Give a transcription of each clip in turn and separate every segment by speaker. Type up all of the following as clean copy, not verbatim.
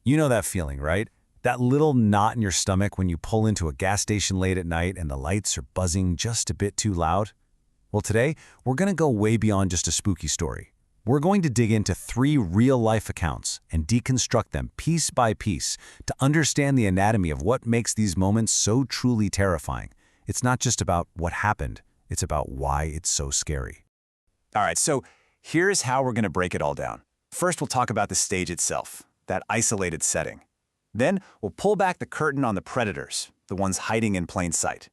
Speaker 1: You know that feeling, right? That little knot in your stomach when you pull into a gas station late at night and the lights are buzzing just a bit too loud? Well, today, we're going to go way beyond just a spooky story. We're going to dig into 3 real-life accounts and deconstruct them piece by piece to understand the anatomy of what makes these moments so truly terrifying. It's not just about what happened, it's about why it's so scary.
Speaker 2: All right, so here's how we're going to break it all down. First, we'll talk about the stage itself, that isolated setting. Then, we'll pull back the curtain on the predators, the ones hiding in plain sight.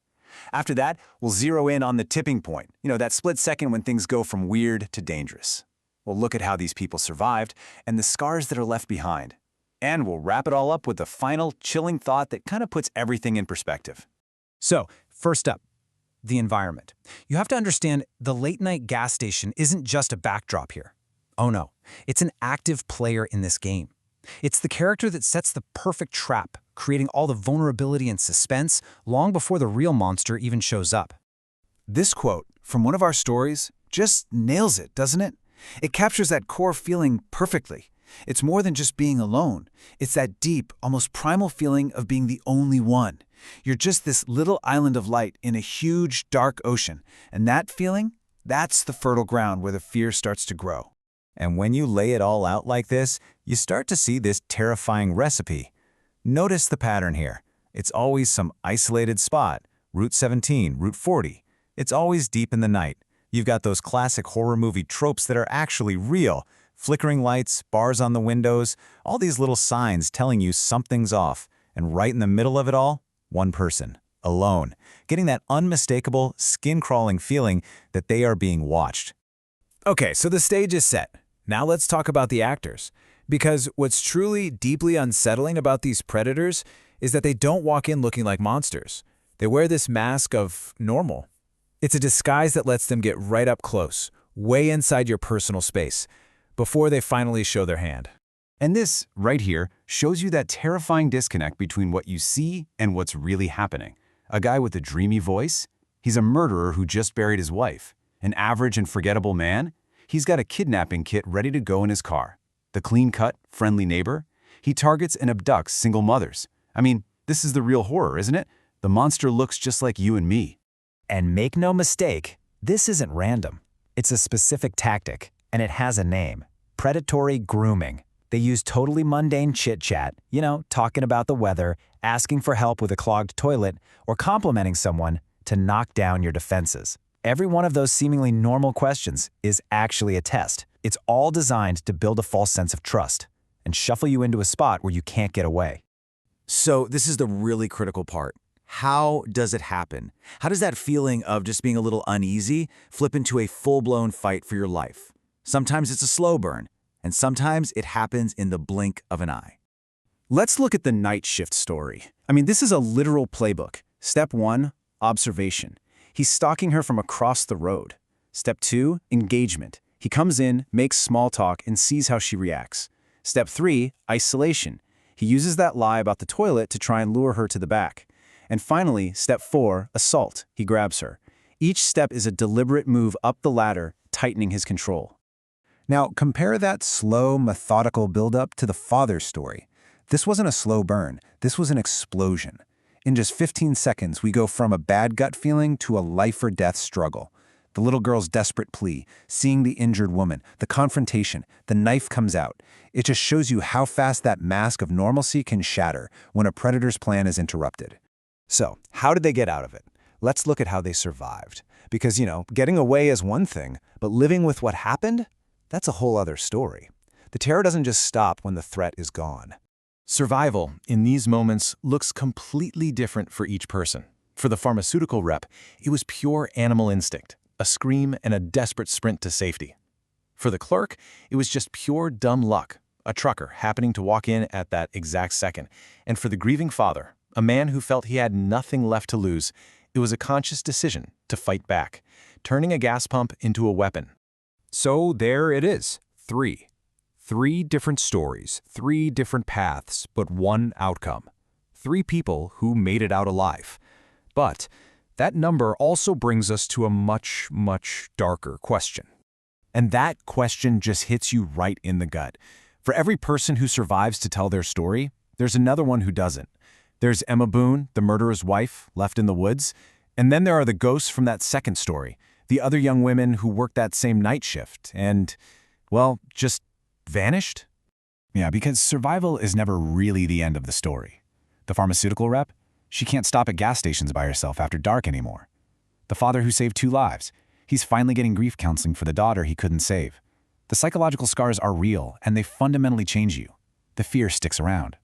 Speaker 2: After that, we'll zero in on the tipping point, that split second when things go from weird to dangerous. We'll look at how these people survived and the scars that are left behind. And we'll wrap it all up with the final, chilling thought that kind of puts everything in perspective.
Speaker 3: So, first up, the environment. You have to understand the late-night gas station isn't just a backdrop here. Oh no, it's an active player in this game. It's the character that sets the perfect trap, creating all the vulnerability and suspense long before the real monster even shows up.
Speaker 4: This quote from one of our stories just nails it, doesn't it? It captures that core feeling perfectly. It's more than just being alone. It's that deep, almost primal feeling of being the only one. You're just this little island of light in a huge, dark ocean. And that feeling, that's the fertile ground where the fear starts to grow.
Speaker 1: And when you lay it all out like this, you start to see this terrifying recipe. Notice the pattern here. It's always some isolated spot, Route 17, Route 40. It's always deep in the night. You've got those classic horror movie tropes that are actually real. Flickering lights, bars on the windows, all these little signs telling you something's off. And right in the middle of it all, one person, alone, getting that unmistakable, skin-crawling feeling that they are being watched.
Speaker 4: Okay, so the stage is set. Now let's talk about the actors. Because what's truly deeply unsettling about these predators is that they don't walk in looking like monsters. They wear this mask of normal. It's a disguise that lets them get right up close, way inside your personal space, before they finally show their hand.
Speaker 2: And this, right here, shows you that terrifying disconnect between what you see and what's really happening. A guy with a dreamy voice? He's a murderer who just buried his wife. An average and forgettable man? He's got a kidnapping kit ready to go in his car. The clean-cut, friendly neighbor? He targets and abducts single mothers. I mean, this is the real horror, isn't it? The monster looks just like you and me.
Speaker 3: And make no mistake, this isn't random. It's a specific tactic, and it has a name. Predatory grooming. They use totally mundane chit-chat, talking about the weather, asking for help with a clogged toilet, or complimenting someone to knock down your defenses. Every one of those seemingly normal questions is actually a test. It's all designed to build a false sense of trust and shuffle you into a spot where you can't get away.
Speaker 1: So this is the really critical part. How does it happen? How does that feeling of just being a little uneasy flip into a full-blown fight for your life? Sometimes it's a slow burn, and sometimes it happens in the blink of an eye.
Speaker 4: Let's look at the night shift story. This is a literal playbook. Step 1, observation. He's stalking her from across the road. Step 2, engagement. He comes in, makes small talk, and sees how she reacts. Step 3, isolation. He uses that lie about the toilet to try and lure her to the back. And finally, step 4, assault. He grabs her. Each step is a deliberate move up the ladder, tightening his control. Now, compare that slow, methodical buildup to the father's story. This wasn't a slow burn. This was an explosion. In just 15 seconds, we go from a bad gut feeling to a life-or-death struggle. The little girl's desperate plea, seeing the injured woman, the confrontation, the knife comes out. It just shows you how fast that mask of normalcy can shatter when a predator's plan is interrupted.
Speaker 1: So, how did they get out of it? Let's look at how they survived. Because, getting away is one thing, but living with what happened? That's a whole other story. The terror doesn't just stop when the threat is gone.
Speaker 5: Survival in these moments looks completely different for each person. For the pharmaceutical rep, it was pure animal instinct, a scream and a desperate sprint to safety. For the clerk, it was just pure dumb luck, a trucker happening to walk in at that exact second. And for the grieving father, a man who felt he had nothing left to lose, it was a conscious decision to fight back, turning a gas pump into a weapon.
Speaker 1: So there it is, 3. 3 different stories, 3 different paths, but one outcome. 3 people who made it out alive. But that number also brings us to a much, much darker question. And that question just hits you right in the gut. For every person who survives to tell their story, there's another one who doesn't. There's Emma Boone, the murderer's wife, left in the woods. And then there are the ghosts from that second story, the other young women who worked that same night shift and, well, just vanished.
Speaker 2: Yeah, because survival is never really the end of the story. The pharmaceutical rep, she can't stop at gas stations by herself after dark anymore. The father who saved 2 lives, he's finally getting grief counseling for the daughter he couldn't save. The psychological scars are real, and they fundamentally change you. The fear sticks around.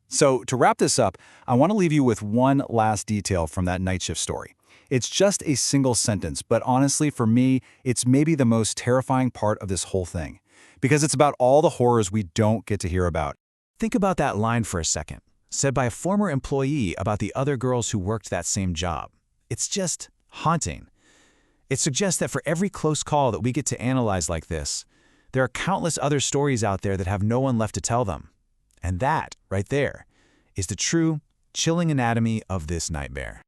Speaker 6: So, to wrap this up, I want to leave you with one last detail from that night shift story. It's just a single sentence, but honestly, for me, it's maybe the most terrifying part of this whole thing. Because it's about all the horrors we don't get to hear about.
Speaker 3: Think about that line for a second, said by a former employee about the other girls who worked that same job. It's just haunting. It suggests that for every close call that we get to analyze like this, there are countless other stories out there that have no one left to tell them. And that, right there, is the true, chilling anatomy of this nightmare.